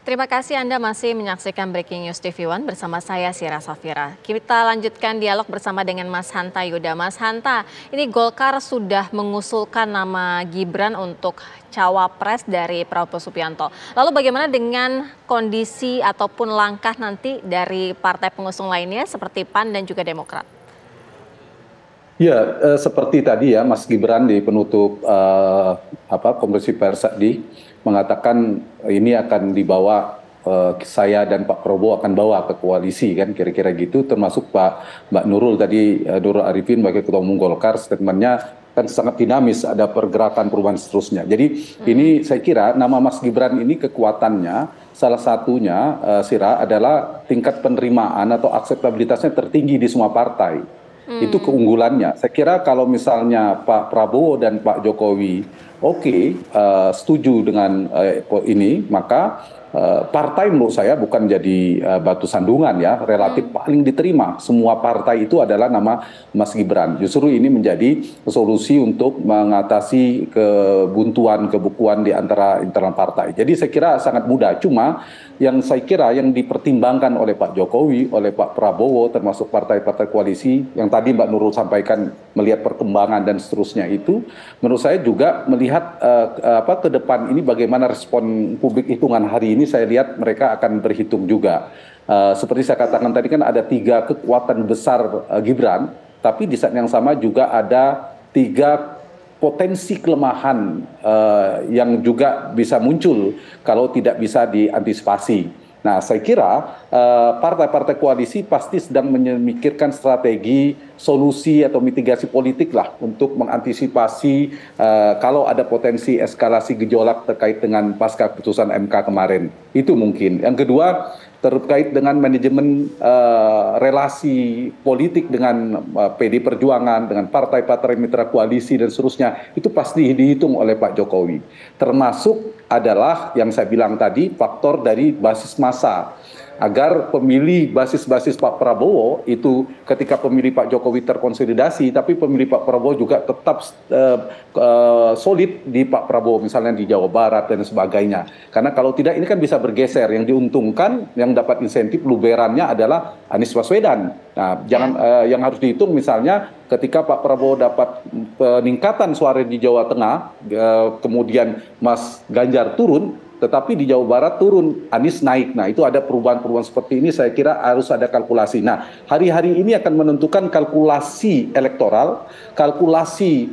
Terima kasih Anda masih menyaksikan Breaking News TV One bersama saya Sira Safira. Kita lanjutkan dialog bersama dengan Mas Hanta Yuda. Mas Hanta, ini Golkar sudah mengusulkan nama Gibran untuk cawapres dari Prabowo Subianto. Lalu bagaimana dengan kondisi ataupun langkah nanti dari partai pengusung lainnya seperti PAN dan juga Demokrat? Ya, seperti tadi ya Mas Gibran di penutup konferensi pers tadi mengatakan ini akan dibawa, saya dan Pak Prabowo akan bawa ke koalisi kan kira-kira gitu, termasuk Mbak Nurul tadi, Nurul Arifin sebagai Ketua Umum Golkar, statementnya kan sangat dinamis, ada pergerakan perubahan seterusnya. Jadi ini saya kira nama Mas Gibran ini kekuatannya salah satunya, Sira, adalah tingkat penerimaan atau akseptabilitasnya tertinggi di semua partai. Itu keunggulannya. Saya kira kalau misalnya Pak Prabowo dan Pak Jokowi setuju dengan ini, maka partai menurut saya bukan jadi batu sandungan ya, relatif paling diterima. Semua partai itu adalah nama Mas Gibran. Justru ini menjadi solusi untuk mengatasi kebuntuan, kebukuan di antara internal partai. Jadi saya kira sangat mudah. Cuma yang saya kira yang dipertimbangkan oleh Pak Jokowi, oleh Pak Prabowo, termasuk partai-partai koalisi, yang tadi Mbak Nurul sampaikan melihat perkembangan dan seterusnya itu, menurut saya juga melihat ke depan ini bagaimana respon publik hitungan hari ini, saya lihat mereka akan berhitung juga. Seperti saya katakan tadi kan ada 3 kekuatan besar Gibran, tapi di saat yang sama juga ada 3 potensi kelemahan yang juga bisa muncul kalau tidak bisa diantisipasi. Nah, saya kira partai-partai koalisi pasti sedang memikirkan strategi, solusi atau mitigasi politik lah untuk mengantisipasi kalau ada potensi eskalasi gejolak terkait dengan pasca keputusan MK kemarin. Itu mungkin. Yang kedua, terkait dengan manajemen relasi politik dengan PD Perjuangan, dengan partai-partai mitra koalisi dan seterusnya, itu pasti dihitung oleh Pak Jokowi. Termasuk adalah yang saya bilang tadi, faktor dari basis massa. Agar pemilih basis-basis Pak Prabowo itu ketika pemilih Pak Jokowi terkonsolidasi, tapi pemilih Pak Prabowo juga tetap solid di Pak Prabowo, misalnya di Jawa Barat dan sebagainya. Karena kalau tidak ini kan bisa bergeser, yang diuntungkan, yang dapat insentif luberannya adalah Anies Baswedan. Nah, yang harus dihitung misalnya ketika Pak Prabowo dapat peningkatan suara di Jawa Tengah, kemudian Mas Ganjar turun, tetapi di Jawa Barat turun, Anies naik. Nah, itu ada perubahan-perubahan seperti ini, saya kira harus ada kalkulasi. Nah, hari-hari ini akan menentukan kalkulasi elektoral, kalkulasi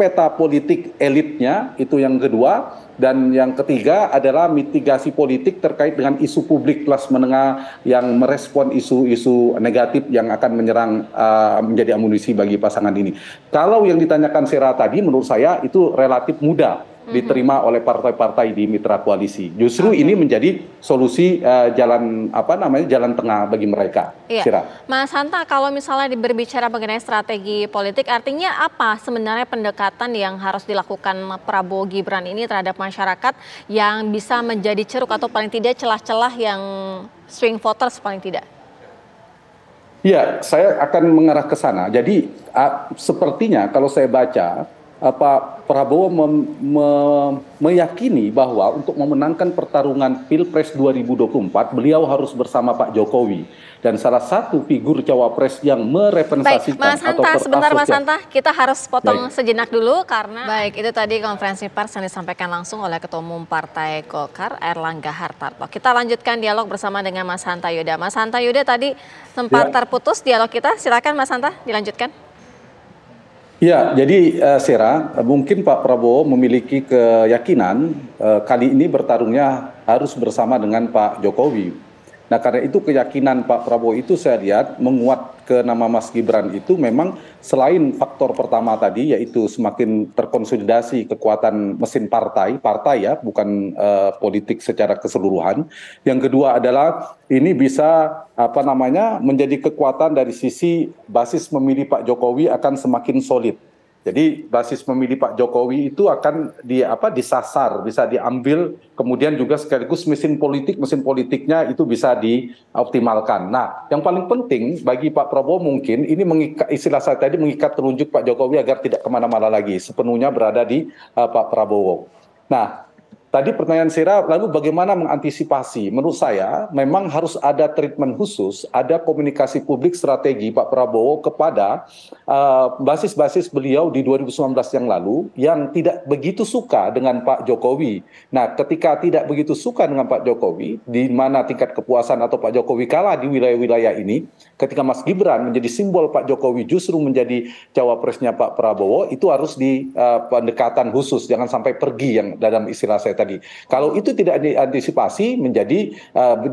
peta politik elitnya, itu yang kedua. Dan yang ketiga adalah mitigasi politik terkait dengan isu publik kelas menengah yang merespon isu-isu negatif yang akan menyerang, menjadi amunisi bagi pasangan ini. Kalau yang ditanyakan Sera tadi, menurut saya itu relatif mudah diterima oleh partai-partai di mitra koalisi. Justru ini menjadi solusi jalan tengah bagi mereka. Iya. Sira. Mas Hanta, kalau misalnya berbicara mengenai strategi politik, artinya apa sebenarnya pendekatan yang harus dilakukan Prabowo Gibran ini terhadap masyarakat yang bisa menjadi ceruk atau paling tidak celah-celah yang swing voters paling tidak? Ya, saya akan mengarah ke sana. Jadi sepertinya kalau saya baca, Pak Prabowo meyakini bahwa untuk memenangkan pertarungan Pilpres 2024, beliau harus bersama Pak Jokowi. Dan salah satu figur cawapres yang merepresentasikan Mas Hanta, sebentar Mas Hanta, kita harus potong sejenak dulu karena itu tadi konferensi pers yang disampaikan langsung oleh Ketua Umum Partai Golkar, Erlangga Hartarto. Kita lanjutkan dialog bersama dengan Mas Hanta Yuda. Mas Hanta Yuda, tadi sempat terputus dialog kita, silakan Mas Hanta dilanjutkan. Ya, jadi Sera, mungkin Pak Prabowo memiliki keyakinan kali ini bertarungnya harus bersama dengan Pak Jokowi. Nah, karena itu keyakinan Pak Prabowo itu saya lihat menguat ke nama Mas Gibran itu memang selain faktor pertama tadi, yaitu semakin terkonsolidasi kekuatan mesin partai ya, bukan politik secara keseluruhan. Yang kedua adalah ini bisa menjadi kekuatan dari sisi basis memilih Pak Jokowi akan semakin solid. Jadi basis memilih Pak Jokowi itu akan disasar, bisa diambil, kemudian juga sekaligus mesin politiknya itu bisa dioptimalkan. Nah, yang paling penting bagi Pak Prabowo mungkin ini istilah saya tadi mengikat telunjuk Pak Jokowi agar tidak kemana-mana lagi, sepenuhnya berada di Pak Prabowo. Nah, Tadi pertanyaan Sira, lalu bagaimana mengantisipasi? Menurut saya memang harus ada treatment khusus, ada komunikasi publik strategi Pak Prabowo kepada basis-basis beliau di 2019 yang lalu yang tidak begitu suka dengan Pak Jokowi. Nah, ketika tidak begitu suka dengan Pak Jokowi, di mana tingkat kepuasan atau Pak Jokowi kalah di wilayah-wilayah ini, ketika Mas Gibran menjadi simbol Pak Jokowi justru menjadi cawapresnya Pak Prabowo, itu harus di pendekatan khusus, jangan sampai pergi yang dalam istilah saya tadi. Kalau itu tidak diantisipasi menjadi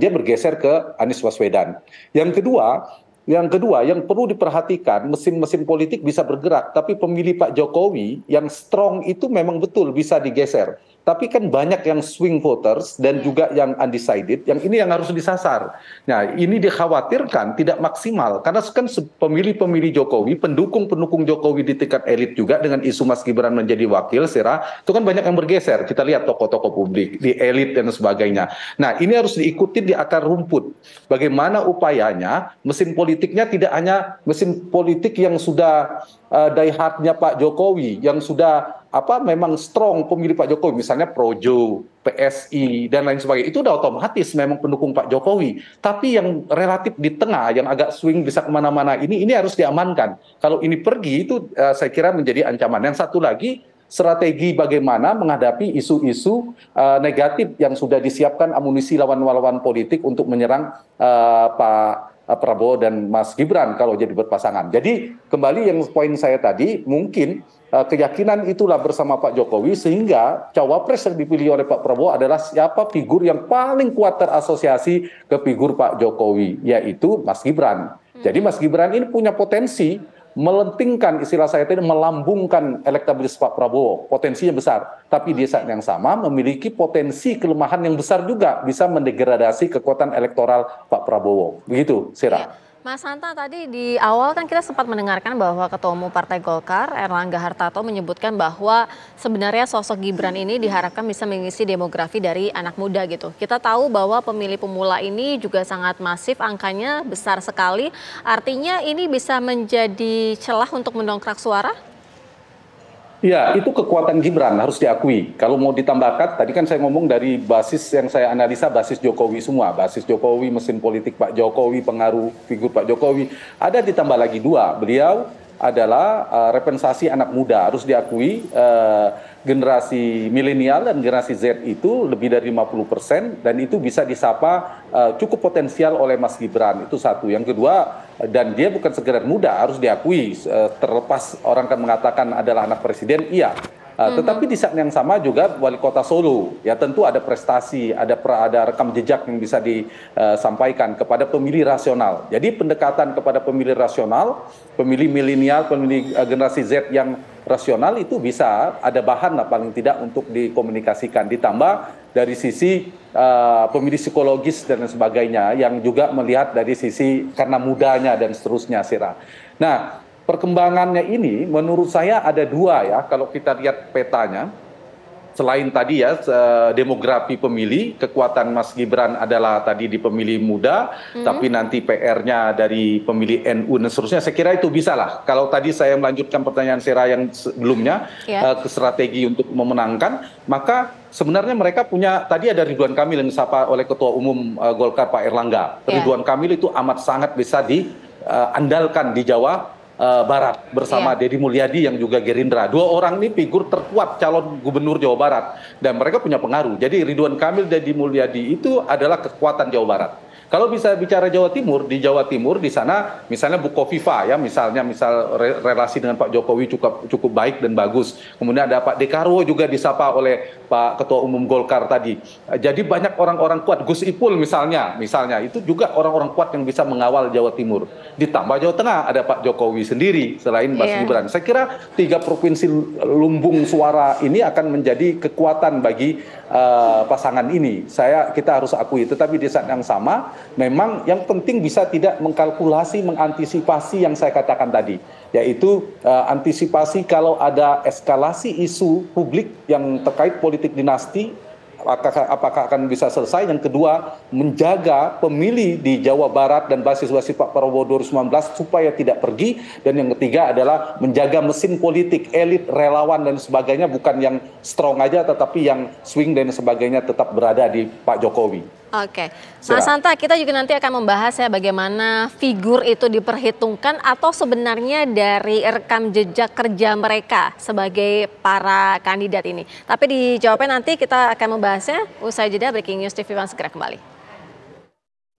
dia bergeser ke Anies Baswedan. Yang kedua yang perlu diperhatikan, mesin-mesin politik bisa bergerak, tapi pemilih Pak Jokowi yang strong itu memang betul bisa digeser. Tapi kan banyak yang swing voters dan juga yang undecided, yang ini yang harus disasar. Nah, ini dikhawatirkan tidak maksimal, karena kan pemilih-pemilih Jokowi, pendukung-pendukung Jokowi di tingkat elit juga dengan isu Mas Gibran menjadi wakil, Sera, itu kan banyak yang bergeser. Kita lihat tokoh-tokoh publik, di elit dan sebagainya. Nah, ini harus diikuti di akar rumput. Bagaimana upayanya, mesin politiknya tidak hanya mesin politik yang sudah die hardnya Pak Jokowi, yang sudah memang strong pemilih Pak Jokowi, misalnya Projo, PSI, dan lain sebagainya, itu udah otomatis memang pendukung Pak Jokowi. Tapi yang relatif di tengah, yang agak swing bisa kemana-mana, ini harus diamankan. Kalau ini pergi, itu saya kira menjadi ancaman. Yang satu lagi, strategi bagaimana menghadapi isu-isu negatif yang sudah disiapkan amunisi lawan-lawan politik untuk menyerang Pak Prabowo dan Mas Gibran kalau jadi berpasangan. Jadi kembali yang poin saya tadi, mungkin keyakinan itulah bersama Pak Jokowi, sehingga cawapres yang dipilih oleh Pak Prabowo adalah siapa figur yang paling kuat terasosiasi ke figur Pak Jokowi, yaitu Mas Gibran. Jadi Mas Gibran ini punya potensi melentingkan, istilah saya tadi, melambungkan elektabilitas Pak Prabowo, potensinya besar. Tapi di saat yang sama memiliki potensi kelemahan yang besar juga, bisa mendegradasi kekuatan elektoral Pak Prabowo. Begitu, Sira. Mas Hanta, tadi di awal kan kita sempat mendengarkan bahwa Ketua Umum Partai Golkar, Erlangga Hartarto, menyebutkan bahwa sebenarnya sosok Gibran ini diharapkan bisa mengisi demografi dari anak muda gitu. Kita tahu bahwa pemilih pemula ini juga sangat masif, angkanya besar sekali. Artinya ini bisa menjadi celah untuk mendongkrak suara? Ya, itu kekuatan Gibran harus diakui. Kalau mau ditambahkan, tadi kan saya ngomong dari basis yang saya analisa, basis Jokowi semua. Basis Jokowi, mesin politik Pak Jokowi, pengaruh figur Pak Jokowi. Ada ditambah lagi dua, beliau adalah representasi anak muda. Harus diakui generasi milenial dan generasi Z itu lebih dari 50%, dan itu bisa disapa cukup potensial oleh Mas Gibran. Itu satu. Yang kedua, dan dia bukan sekedar muda, harus diakui, terlepas orang kan mengatakan adalah anak presiden, iya. Tetapi di saat yang sama juga wali kota Solo, ya tentu ada prestasi, ada rekam jejak yang bisa disampaikan kepada pemilih rasional. Jadi pendekatan kepada pemilih rasional, pemilih milenial, pemilih generasi Z yang rasional itu bisa ada bahan lah paling tidak untuk dikomunikasikan. Ditambah dari sisi pemilih psikologis dan sebagainya yang juga melihat dari sisi karena mudanya dan seterusnya, Sira. Nah, perkembangannya ini menurut saya ada dua ya, kalau kita lihat petanya. Selain tadi ya demografi pemilih, kekuatan Mas Gibran adalah tadi di pemilih muda, tapi nanti PR-nya dari pemilih NU dan seterusnya, saya kira itu bisa lah. Kalau tadi saya melanjutkan pertanyaan Sera yang sebelumnya, ke strategi untuk memenangkan, maka sebenarnya mereka punya, tadi ada Ridwan Kamil yang disapa oleh Ketua Umum Golkar Pak Erlangga. Ridwan Kamil itu amat sangat bisa diandalkan di Jawa Barat bersama Deddy Mulyadi yang juga Gerindra. Dua orang ini figur terkuat calon gubernur Jawa Barat dan mereka punya pengaruh. Jadi Ridwan Kamil dan Deddy Mulyadi itu adalah kekuatan Jawa Barat. Kalau bisa bicara Jawa Timur, di Jawa Timur di sana misalnya Bukoviva ya, misal relasi dengan Pak Jokowi cukup baik dan bagus. Kemudian ada Pak Dekarwo juga disapa oleh Pak Ketua Umum Golkar tadi. Jadi banyak orang-orang kuat, Gus Ipul misalnya itu juga orang-orang kuat yang bisa mengawal Jawa Timur. Ditambah Jawa Tengah ada Pak Jokowi sendiri selain Mas Gibran. Saya kira 3 provinsi lumbung suara ini akan menjadi kekuatan bagi pasangan ini. Kita harus akui. Tetapi di saat yang sama, memang yang penting bisa tidak mengkalkulasi, mengantisipasi yang saya katakan tadi, yaitu antisipasi kalau ada eskalasi isu publik yang terkait politik dinasti, apakah akan bisa selesai. Yang kedua, menjaga pemilih di Jawa Barat dan basis-basis Pak Prabowo 2019 supaya tidak pergi. Dan yang ketiga adalah menjaga mesin politik, elit, relawan dan sebagainya, bukan yang strong aja tetapi yang swing dan sebagainya tetap berada di Pak Jokowi. Oke, Mas Hanta, kita juga nanti akan membahas ya bagaimana figur itu diperhitungkan atau sebenarnya dari rekam jejak kerja mereka sebagai para kandidat ini. Tapi dijawabnya nanti, kita akan membahasnya usai jeda. Breaking News TV One segera kembali.